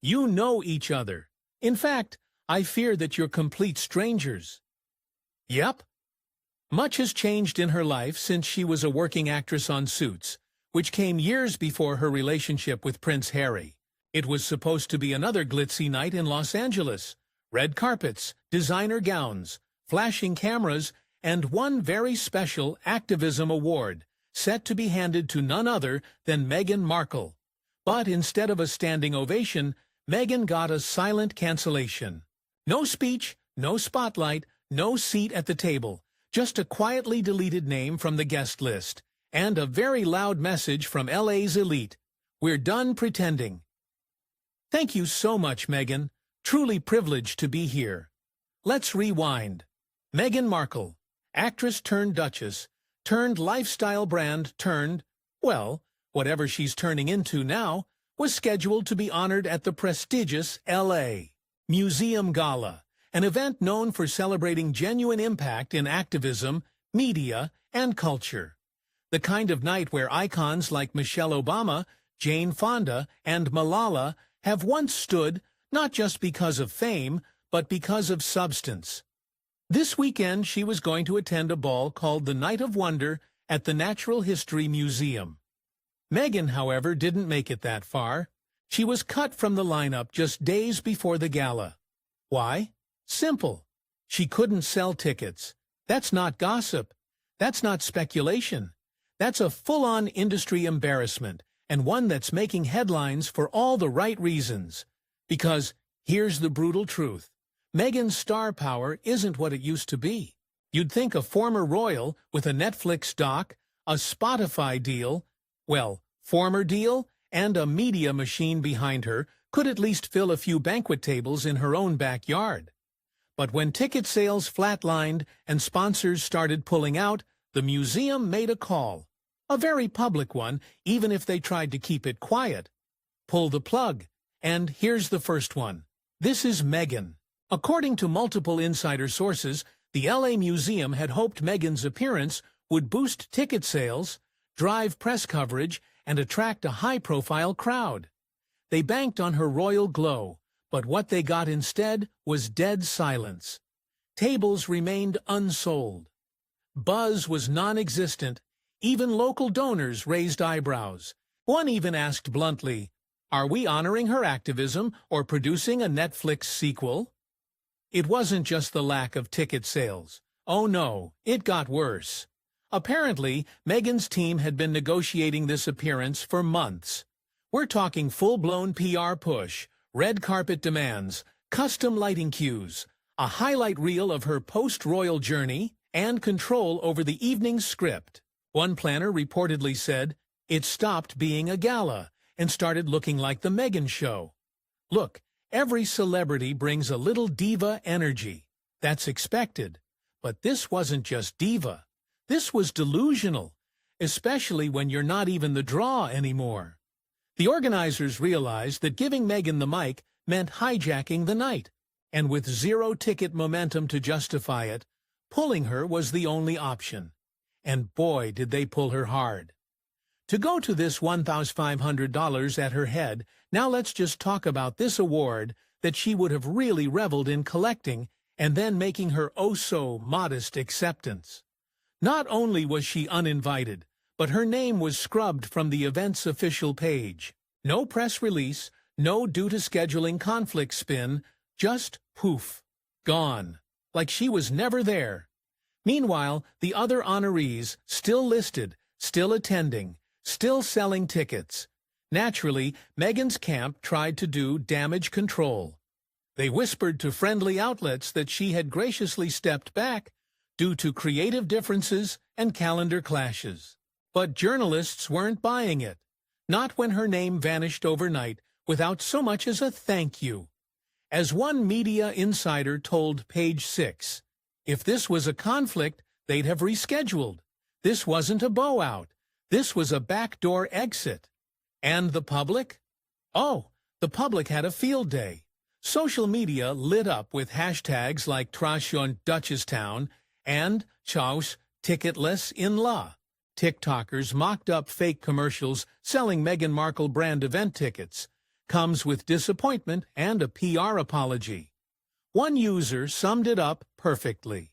You know each other. In fact, I fear that you're complete strangers. Yep. Much has changed in her life since she was a working actress on Suits, which came years before her relationship with Prince Harry. It was supposed to be another glitzy night in Los Angeles. Red carpets, designer gowns, flashing cameras, and one very special activism award, set to be handed to none other than Meghan Markle. But instead of a standing ovation, Meghan got a silent cancellation. No speech, no spotlight, no seat at the table, just a quietly deleted name from the guest list, and a very loud message from LA's elite. We're done pretending. Thank you so much, Meghan. Truly privileged to be here. Let's rewind. Meghan Markle, actress turned duchess, turned lifestyle brand turned, well, whatever she's turning into now, was scheduled to be honored at the prestigious L.A. Museum Gala, an event known for celebrating genuine impact in activism, media, and culture. The kind of night where icons like Michelle Obama, Jane Fonda, and Malala have once stood not just because of fame, but because of substance. This weekend she was going to attend a ball called the Night of Wonder at the Natural History Museum. Meghan, however, didn't make it that far. She was cut from the lineup just days before the gala. Why? Simple. She couldn't sell tickets. That's not gossip. That's not speculation. That's a full-on industry embarrassment, and one that's making headlines for all the right reasons. Because here's the brutal truth. Meghan's star power isn't what it used to be. You'd think a former royal with a Netflix doc, a Spotify deal, well, former deal, and a media machine behind her could at least fill a few banquet tables in her own backyard. But when ticket sales flatlined and sponsors started pulling out, the museum made a call. A very public one, even if they tried to keep it quiet. Pull the plug. And here's the first one. This is Meghan. According to multiple insider sources, the LA Museum had hoped Meghan's appearance would boost ticket sales, drive press coverage, and attract a high-profile crowd. They banked on her royal glow, but what they got instead was dead silence. Tables remained unsold. Buzz was non-existent. Even local donors raised eyebrows. One even asked bluntly, "Are we honoring her activism or producing a Netflix sequel?" It wasn't just the lack of ticket sales. Oh no, it got worse. Apparently, Meghan's team had been negotiating this appearance for months. We're talking full-blown PR push, red carpet demands, custom lighting cues, a highlight reel of her post-royal journey, and control over the evening's script. One planner reportedly said, "It stopped being a gala and started looking like the Meghan show." Look, every celebrity brings a little diva energy. That's expected. But this wasn't just diva. This was delusional, especially when you're not even the draw anymore. The organizers realized that giving Meghan the mic meant hijacking the night, and with zero ticket momentum to justify it, pulling her was the only option. And boy, did they pull her hard. To go to this $1,500 at her head, now let's just talk about this award that she would have really reveled in collecting and then making her oh-so-modest acceptance. Not only was she uninvited, but her name was scrubbed from the event's official page. No press release, no due-to-scheduling conflict spin, just poof, gone, like she was never there. Meanwhile, the other honorees, still listed, still attending, still selling tickets. Naturally, Meghan's camp tried to do damage control. They whispered to friendly outlets that she had graciously stepped back due to creative differences and calendar clashes. But journalists weren't buying it. Not when her name vanished overnight without so much as a thank you. As one media insider told Page 6, if this was a conflict, they'd have rescheduled. This wasn't a bow out. This was a backdoor exit. And the public? Oh, the public had a field day. Social media lit up with hashtags like Trash on Duchesstown and Chaos Ticketless in La. TikTokers mocked up fake commercials selling Meghan Markle brand event tickets. comes with disappointment and a PR apology. One user summed it up perfectly.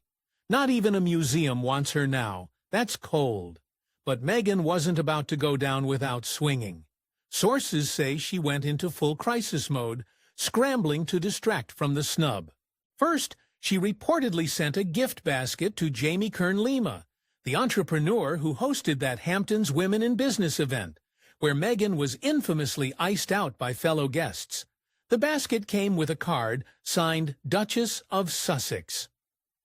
Not even a museum wants her now. That's cold. But Meghan wasn't about to go down without swinging. Sources say she went into full crisis mode, scrambling to distract from the snub. First, she reportedly sent a gift basket to Jamie Kern-Lima, the entrepreneur who hosted that Hamptons Women in Business event, where Meghan was infamously iced out by fellow guests. The basket came with a card signed Duchess of Sussex.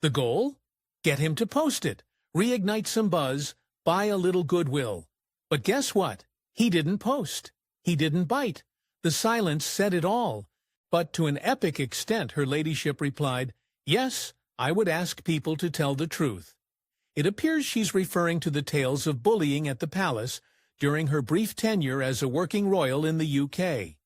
The goal? Get him to post it, reignite some buzz, buy a little goodwill. But guess what? He didn't post. He didn't bite. The silence said it all. But to an epic extent, her ladyship replied, "Yes, I would ask people to tell the truth." It appears she's referring to the tales of bullying at the palace during her brief tenure as a working royal in the UK.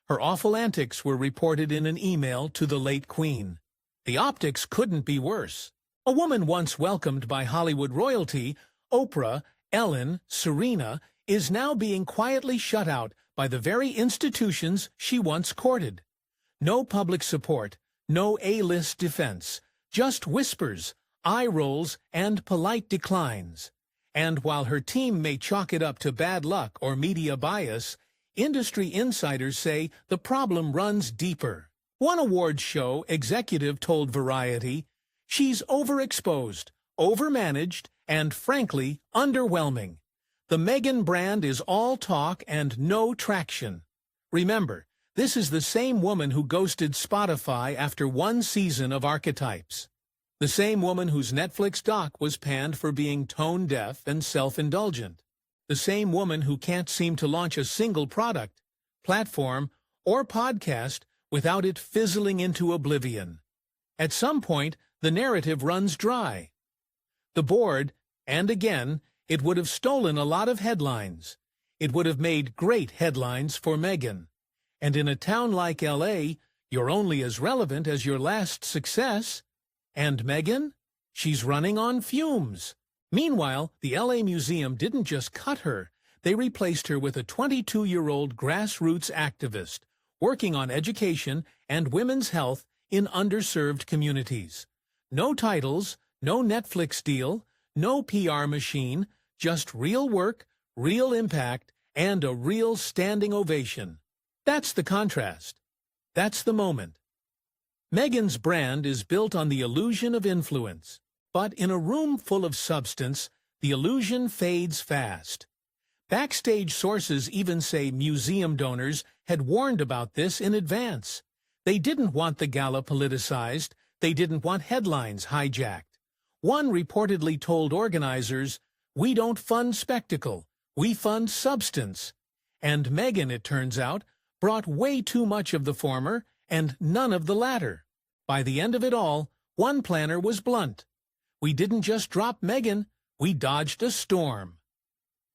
Her awful antics were reported in an email to the late Queen. The optics couldn't be worse. A woman once welcomed by Hollywood royalty, Oprah, Ellen, Serena, is now being quietly shut out by the very institutions she once courted. No public support, no A-list defense, just whispers, eye rolls, and polite declines. And while her team may chalk it up to bad luck or media bias, industry insiders say the problem runs deeper. One awards show executive told Variety, "She's overexposed, overmanaged, and frankly, underwhelming. The Meghan brand is all talk and no traction." Remember, this is the same woman who ghosted Spotify after one season of Archetypes. The same woman whose Netflix doc was panned for being tone-deaf and self-indulgent. The same woman who can't seem to launch a single product, platform, or podcast without it fizzling into oblivion. At some point, the narrative runs dry. The board, and again, it would have stolen a lot of headlines. It would have made great headlines for Meghan. And in a town like LA, you're only as relevant as your last success. And Meghan? She's running on fumes. Meanwhile, the LA Museum didn't just cut her. They replaced her with a 22-year-old grassroots activist working on education and women's health in underserved communities. No titles, no Netflix deal, no PR machine, just real work, real impact, and a real standing ovation. That's the contrast. That's the moment. Meghan's brand is built on the illusion of influence, but in a room full of substance, the illusion fades fast. Backstage sources even say museum donors had warned about this in advance. They didn't want the gala politicized. They didn't want headlines hijacked. One reportedly told organizers, "We don't fund spectacle, we fund substance." And Meghan, it turns out, brought way too much of the former and none of the latter. By the end of it all, one planner was blunt. "We didn't just drop Meghan, we dodged a storm."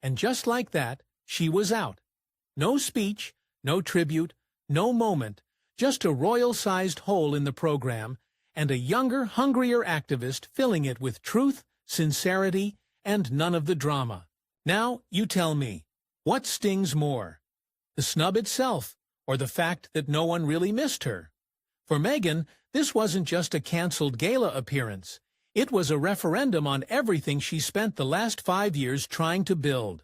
And just like that, she was out. No speech, no tribute, no moment, just a royal-sized hole in the program, and a younger, hungrier activist filling it with truth, sincerity, and none of the drama. Now, you tell me, what stings more? The snub itself, or the fact that no one really missed her? For Meghan, this wasn't just a cancelled gala appearance. It was a referendum on everything she spent the last 5 years trying to build.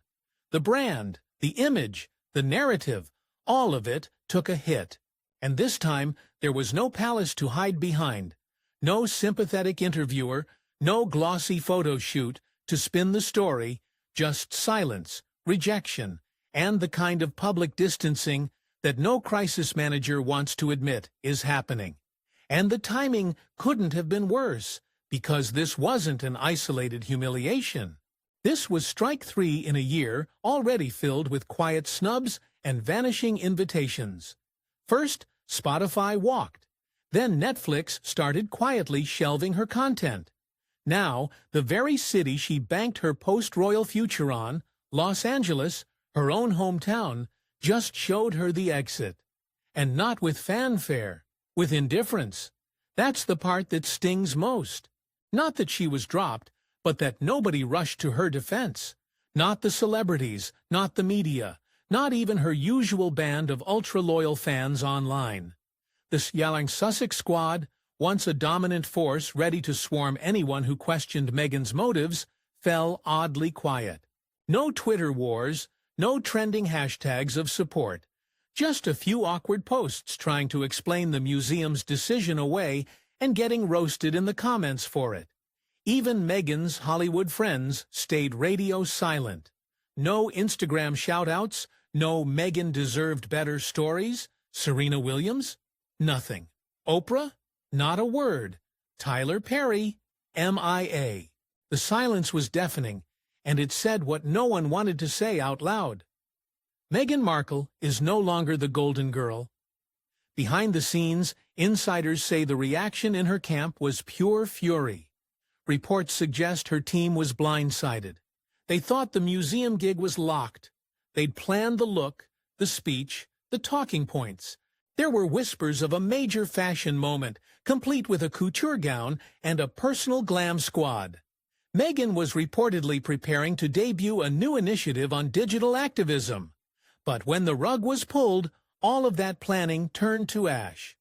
The brand, the image, the narrative, all of it took a hit. And this time, there was no palace to hide behind, no sympathetic interviewer, no glossy photo shoot to spin the story, just silence, rejection, and the kind of public distancing that no crisis manager wants to admit is happening. And the timing couldn't have been worse, because this wasn't an isolated humiliation. This was strike 3 in a year already filled with quiet snubs and vanishing invitations. First, Spotify walked. Then Netflix started quietly shelving her content. Now, the very city she banked her post-royal future on, Los Angeles, her own hometown, just showed her the exit. And not with fanfare, with indifference. That's the part that stings most. Not that she was dropped, but that nobody rushed to her defense. Not the celebrities, not the media, not even her usual band of ultra-loyal fans online. The Yelling Sussex squad, once a dominant force ready to swarm anyone who questioned Meghan's motives, fell oddly quiet. No Twitter wars, no trending hashtags of support. Just a few awkward posts trying to explain the museum's decision away and getting roasted in the comments for it. Even Meghan's Hollywood friends stayed radio silent. No Instagram shout-outs, no Meghan deserved better stories. Serena Williams? Nothing. Oprah? Not a word. Tyler Perry? MIA. The silence was deafening, and it said what no one wanted to say out loud. Meghan Markle is no longer the golden girl. Behind the scenes, insiders say the reaction in her camp was pure fury. Reports suggest her team was blindsided. They thought the museum gig was locked. They'd planned the look, the speech, the talking points. There were whispers of a major fashion moment, complete with a couture gown and a personal glam squad. Meghan was reportedly preparing to debut a new initiative on digital activism. But when the rug was pulled, all of that planning turned to ash.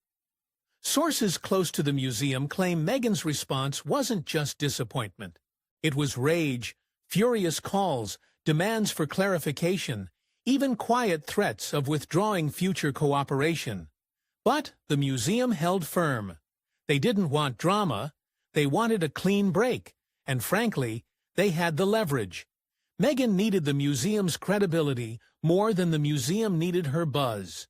Sources close to the museum claim Meghan's response wasn't just disappointment. It was rage, furious calls, demands for clarification, even quiet threats of withdrawing future cooperation. But the museum held firm. They didn't want drama, they wanted a clean break, and frankly, they had the leverage. Meghan needed the museum's credibility more than the museum needed her buzz.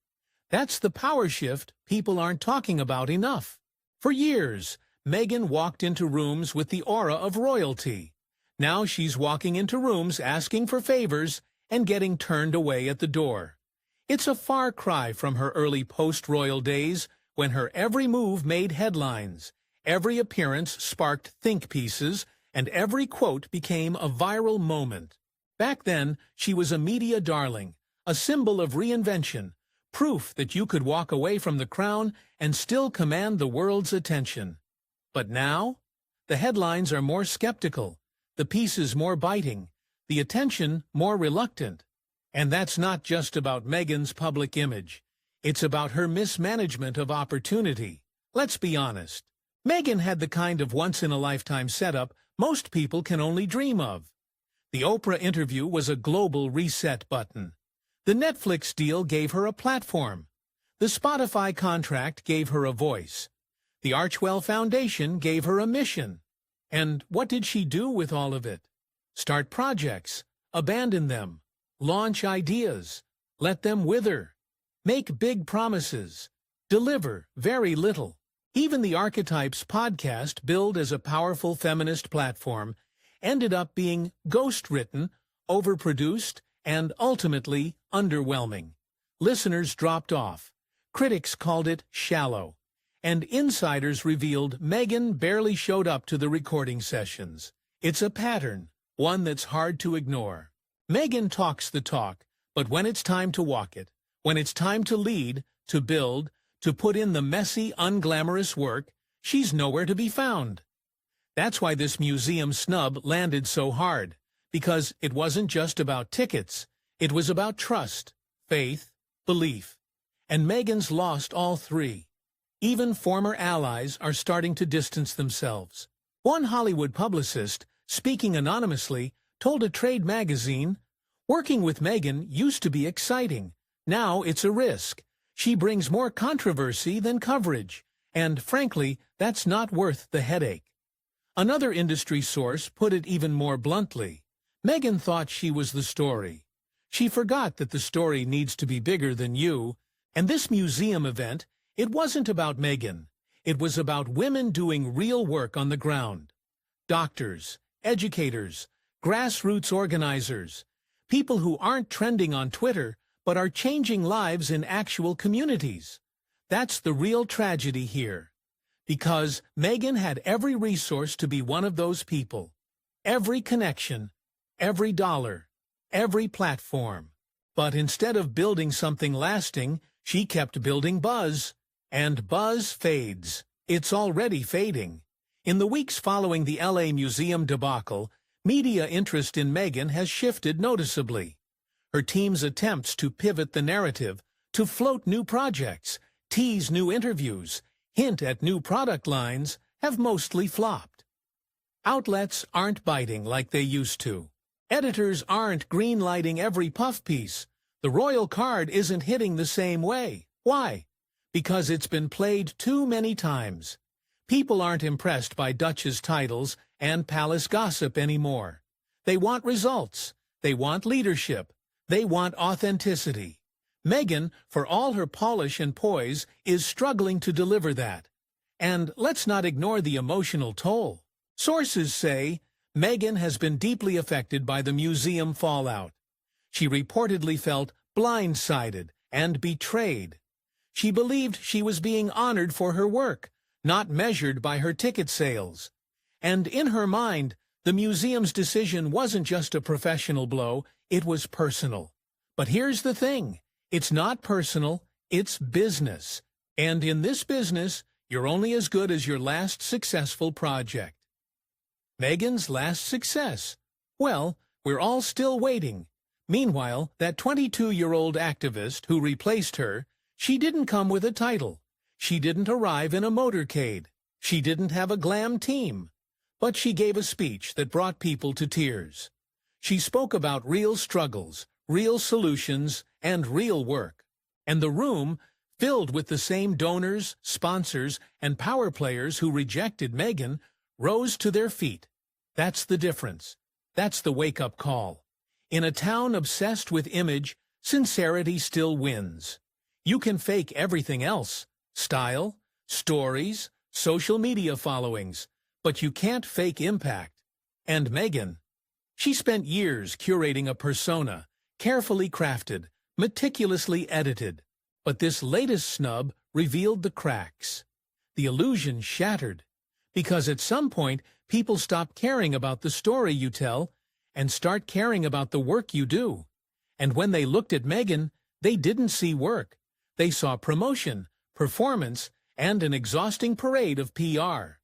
That's the power shift people aren't talking about enough. For years, Meghan walked into rooms with the aura of royalty. Now she's walking into rooms asking for favors and getting turned away at the door. It's a far cry from her early post-royal days when her every move made headlines, every appearance sparked think pieces, and every quote became a viral moment. Back then, she was a media darling, a symbol of reinvention, proof that you could walk away from the crown and still command the world's attention. But now, the headlines are more skeptical, the pieces more biting, the attention more reluctant. And that's not just about Meghan's public image. It's about her mismanagement of opportunity. Let's be honest. Meghan had the kind of once-in-a-lifetime setup most people can only dream of. The Oprah interview was a global reset button. The Netflix deal gave her a platform. The Spotify contract gave her a voice. The Archwell Foundation gave her a mission. And what did she do with all of it? Start projects, abandon them, launch ideas, let them wither, make big promises, deliver very little. Even the Archetypes podcast, billed as a powerful feminist platform, ended up being ghost-written, overproduced, and ultimately underwhelming. Listeners dropped off, critics called it shallow, and insiders revealed Meghan barely showed up to the recording sessions. It's a pattern, one that's hard to ignore. Meghan talks the talk, but when it's time to walk it, when it's time to lead, to build, to put in the messy, unglamorous work, she's nowhere to be found. That's why this museum snub landed so hard, because it wasn't just about tickets, it was about trust, faith, belief. And Meghan's lost all three. Even former allies are starting to distance themselves. One Hollywood publicist, speaking anonymously, told a trade magazine, "Working with Meghan used to be exciting. Now it's a risk. She brings more controversy than coverage, and frankly, that's not worth the headache." Another industry source put it even more bluntly. Meghan thought she was the story. She forgot that the story needs to be bigger than you, and this museum event, it wasn't about Meghan. It was about women doing real work on the ground. Doctors, educators, grassroots organizers, people who aren't trending on Twitter, but are changing lives in actual communities. That's the real tragedy here. Because Meghan had every resource to be one of those people. Every connection, every dollar, every platform. But instead of building something lasting, she kept building buzz. And buzz fades. It's already fading. In the weeks following the LA Museum debacle, media interest in Meghan has shifted noticeably. Her team's attempts to pivot the narrative, to float new projects, tease new interviews, hint at new product lines, have mostly flopped. Outlets aren't biting like they used to. Editors aren't greenlighting every puff piece. The royal card isn't hitting the same way. Why? Because it's been played too many times. People aren't impressed by Duchess titles and palace gossip anymore. They want results. They want leadership. They want authenticity. Meghan, for all her polish and poise, is struggling to deliver that. And let's not ignore the emotional toll. Sources say Meghan has been deeply affected by the museum fallout. She reportedly felt blindsided and betrayed. She believed she was being honored for her work, not measured by her ticket sales. And in her mind, the museum's decision wasn't just a professional blow, it was personal. But here's the thing, it's not personal, it's business. And in this business, you're only as good as your last successful project. Meghan's last success? Well, we're all still waiting. Meanwhile, that 22-year-old activist who replaced her, she didn't come with a title. She didn't arrive in a motorcade. She didn't have a glam team. But she gave a speech that brought people to tears. She spoke about real struggles, real solutions, and real work. And the room, filled with the same donors, sponsors, and power players who rejected Meghan, rose to their feet. That's the difference. That's the wake-up call. In a town obsessed with image, sincerity still wins. You can fake everything else, style, stories, social media followings, but you can't fake impact. And Meghan, she spent years curating a persona, carefully crafted, meticulously edited. But this latest snub revealed the cracks. The illusion shattered. Because at some point, people stop caring about the story you tell and start caring about the work you do. And when they looked at Meghan, they didn't see work. They saw promotion, performance, and an exhausting parade of PR.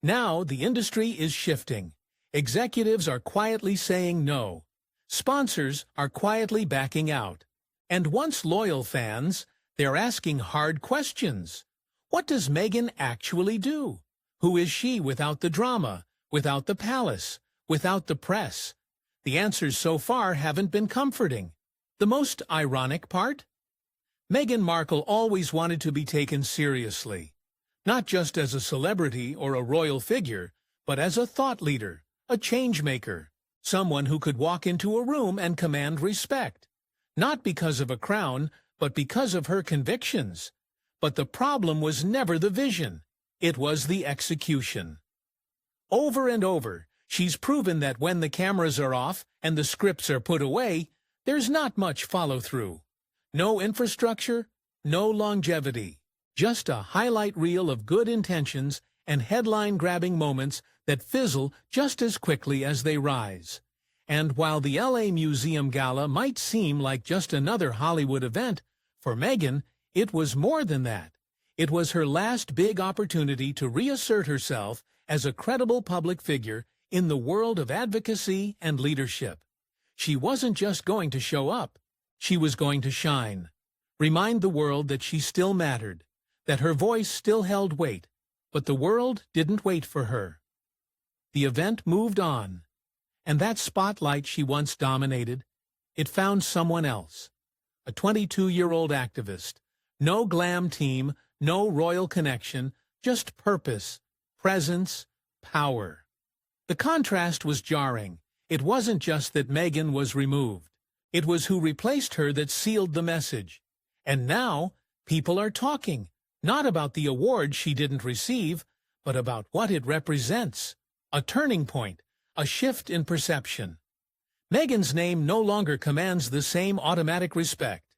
Now the industry is shifting. Executives are quietly saying no. Sponsors are quietly backing out. And once loyal fans, they're asking hard questions. What does Meghan actually do? Who is she without the drama, without the palace, without the press? The answers so far haven't been comforting. The most ironic part? Meghan Markle always wanted to be taken seriously. Not just as a celebrity or a royal figure, but as a thought leader, a change-maker, someone who could walk into a room and command respect. Not because of a crown, but because of her convictions. But the problem was never the vision. It was the execution. Over and over, she's proven that when the cameras are off and the scripts are put away, there's not much follow-through. No infrastructure, no longevity. Just a highlight reel of good intentions and headline-grabbing moments that fizzle just as quickly as they rise. And while the LA Museum Gala might seem like just another Hollywood event, for Meghan, it was more than that. It was her last big opportunity to reassert herself as a credible public figure in the world of advocacy and leadership. She wasn't just going to show up. She was going to shine. Remind the world that she still mattered, that her voice still held weight, but the world didn't wait for her. The event moved on, and that spotlight she once dominated, it found someone else. A 22-year-old activist. No glam team, no royal connection, just purpose, presence, power. The contrast was jarring. It wasn't just that Meghan was removed. It was who replaced her that sealed the message. And now, people are talking, not about the award she didn't receive, but about what it represents. A turning point, a shift in perception. Meghan's name no longer commands the same automatic respect.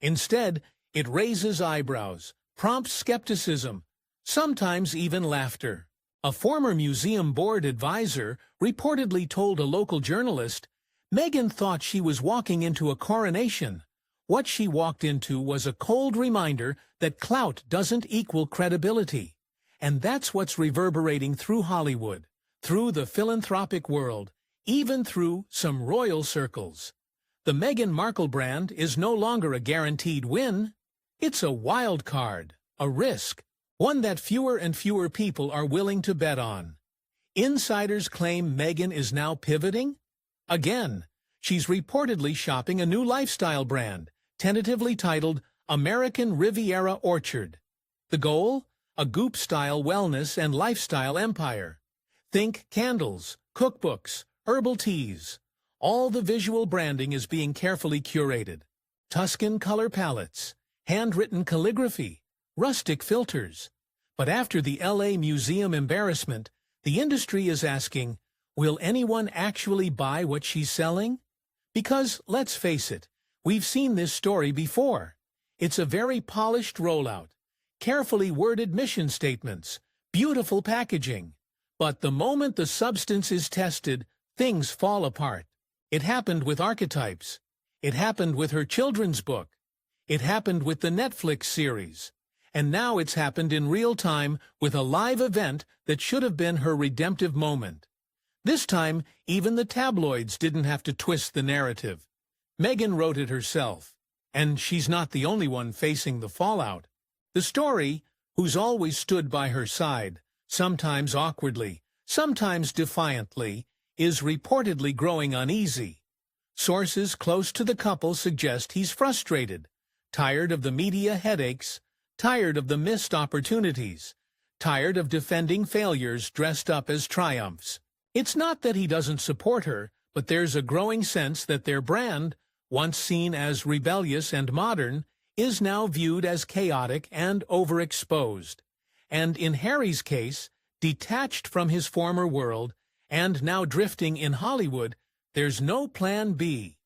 Instead, it raises eyebrows, prompts skepticism, sometimes even laughter. A former museum board advisor reportedly told a local journalist, Meghan thought she was walking into a coronation. What she walked into was a cold reminder that clout doesn't equal credibility. And that's what's reverberating through Hollywood, through the philanthropic world, even through some royal circles. The Meghan Markle brand is no longer a guaranteed win. It's a wild card, a risk, one that fewer and fewer people are willing to bet on. Insiders claim Meghan is now pivoting. Again, she's reportedly shopping a new lifestyle brand, tentatively titled American Riviera Orchard. The goal? A goop-style wellness and lifestyle empire. Think candles, cookbooks, herbal teas. All the visual branding is being carefully curated. Tuscan color palettes, handwritten calligraphy, rustic filters. But after the LA Museum embarrassment, the industry is asking, will anyone actually buy what she's selling? Because, let's face it, we've seen this story before. It's a very polished rollout, carefully worded mission statements, beautiful packaging. But the moment the substance is tested, things fall apart. It happened with archetypes. It happened with her children's book. It happened with the Netflix series. And now it's happened in real time with a live event that should have been her redemptive moment. This time, even the tabloids didn't have to twist the narrative. Meghan wrote it herself. And she's not the only one facing the fallout. The story, who's always stood by her side, sometimes awkwardly, sometimes defiantly, is reportedly growing uneasy. Sources close to the couple suggest he's frustrated, tired of the media headaches, tired of the missed opportunities, tired of defending failures dressed up as triumphs. It's not that he doesn't support her, but there's a growing sense that their brand, once seen as rebellious and modern, is now viewed as chaotic and overexposed. And in Harry's case, detached from his former world, and now drifting in Hollywood, there's no plan B.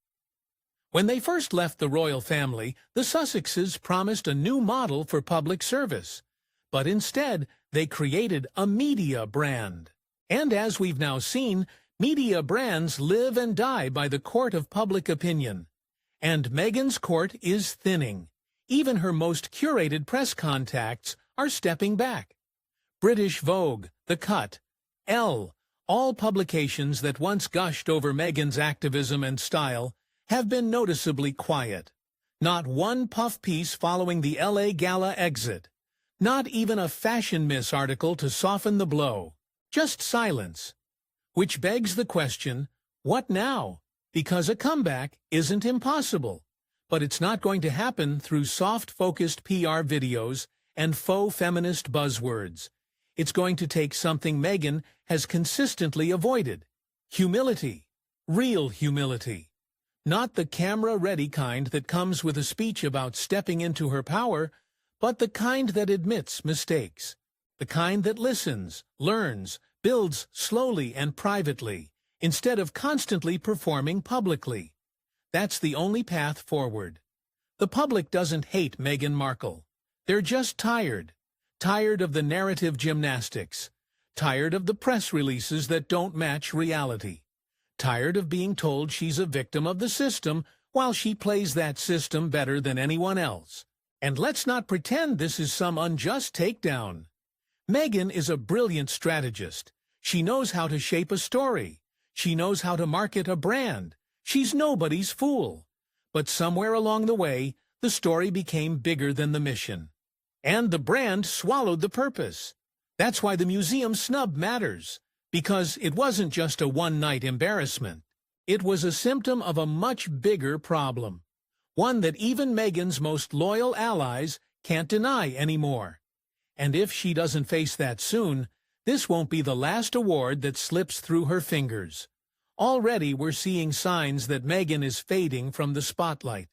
When they first left the royal family, the Sussexes promised a new model for public service. But instead, they created a media brand. And as we've now seen, media brands live and die by the court of public opinion. And Meghan's court is thinning. Even her most curated press contacts are stepping back. British Vogue, The Cut, Elle, all publications that once gushed over Meghan's activism and style have been noticeably quiet. Not one puff piece following the LA Gala exit. Not even a Fashion Miss article to soften the blow. Just silence. Which begs the question, what now? Because a comeback isn't impossible. But it's not going to happen through soft-focused PR videos and faux feminist buzzwords. It's going to take something Meghan has consistently avoided. Humility. Real humility. Not the camera-ready kind that comes with a speech about stepping into her power, but the kind that admits mistakes. The kind that listens, learns, builds slowly and privately, instead of constantly performing publicly. That's the only path forward. The public doesn't hate Meghan Markle. They're just tired. Tired of the narrative gymnastics. Tired of the press releases that don't match reality. Tired of being told she's a victim of the system while she plays that system better than anyone else. And let's not pretend this is some unjust takedown. Meghan is a brilliant strategist. She knows how to shape a story. She knows how to market a brand. She's nobody's fool. But somewhere along the way, the story became bigger than the mission. And the brand swallowed the purpose. That's why the museum snub matters. Because it wasn't just a one-night embarrassment. It was a symptom of a much bigger problem. One that even Meghan's most loyal allies can't deny anymore. And if she doesn't face that soon, this won't be the last award that slips through her fingers. Already we're seeing signs that Meghan is fading from the spotlight.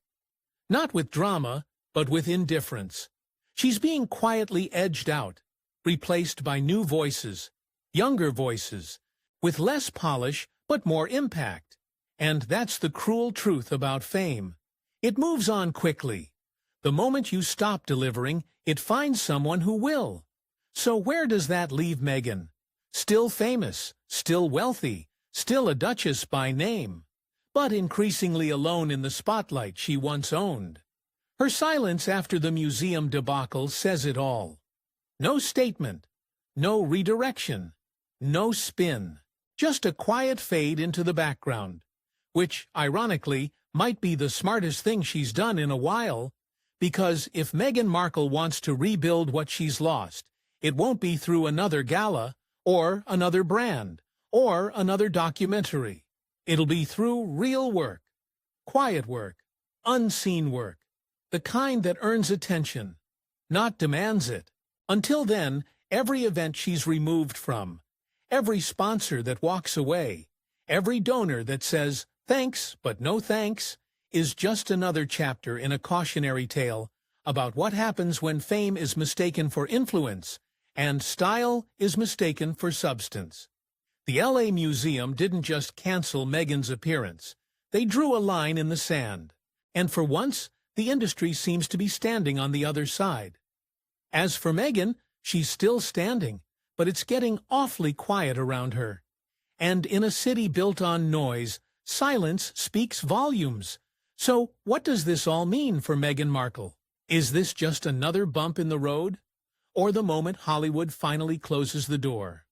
Not with drama, but with indifference. She's being quietly edged out, replaced by new voices, younger voices, with less polish but more impact. And that's the cruel truth about fame. It moves on quickly. The moment you stop delivering, it finds someone who will. So where does that leave Meghan? Still famous, still wealthy, still a duchess by name, but increasingly alone in the spotlight she once owned. Her silence after the museum debacle says it all. No statement, no redirection, no spin, just a quiet fade into the background, which, ironically, might be the smartest thing she's done in a while, because if Meghan Markle wants to rebuild what she's lost, it won't be through another gala, or another brand, or another documentary. It'll be through real work, quiet work, unseen work, the kind that earns attention, not demands it. Until then, every event she's removed from, every sponsor that walks away, every donor that says, "Thanks, but no thanks," is just another chapter in a cautionary tale about what happens when fame is mistaken for influence and style is mistaken for substance. The LA Museum didn't just cancel Meghan's appearance. They drew a line in the sand. And for once, the industry seems to be standing on the other side. As for Meghan, she's still standing, but it's getting awfully quiet around her. And in a city built on noise, silence speaks volumes. So what does this all mean for Meghan Markle? Is this just another bump in the road? Or the moment Hollywood finally closes the door?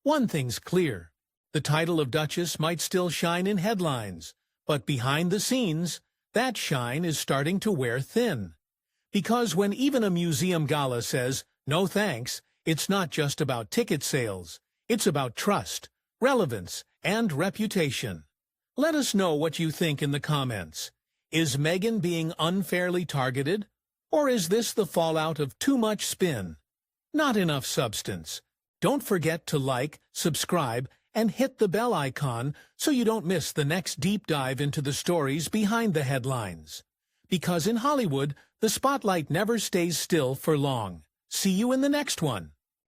One thing's clear. The title of Duchess might still shine in headlines, but behind the scenes, that shine is starting to wear thin. Because when even a museum gala says, "No thanks," it's not just about ticket sales. It's about trust, relevance, and reputation. Let us know what you think in the comments. Is Meghan being unfairly targeted? Or is this the fallout of too much spin? Not enough substance? Don't forget to like, subscribe, and hit the bell icon so you don't miss the next deep dive into the stories behind the headlines. Because in Hollywood, the spotlight never stays still for long. See you in the next one.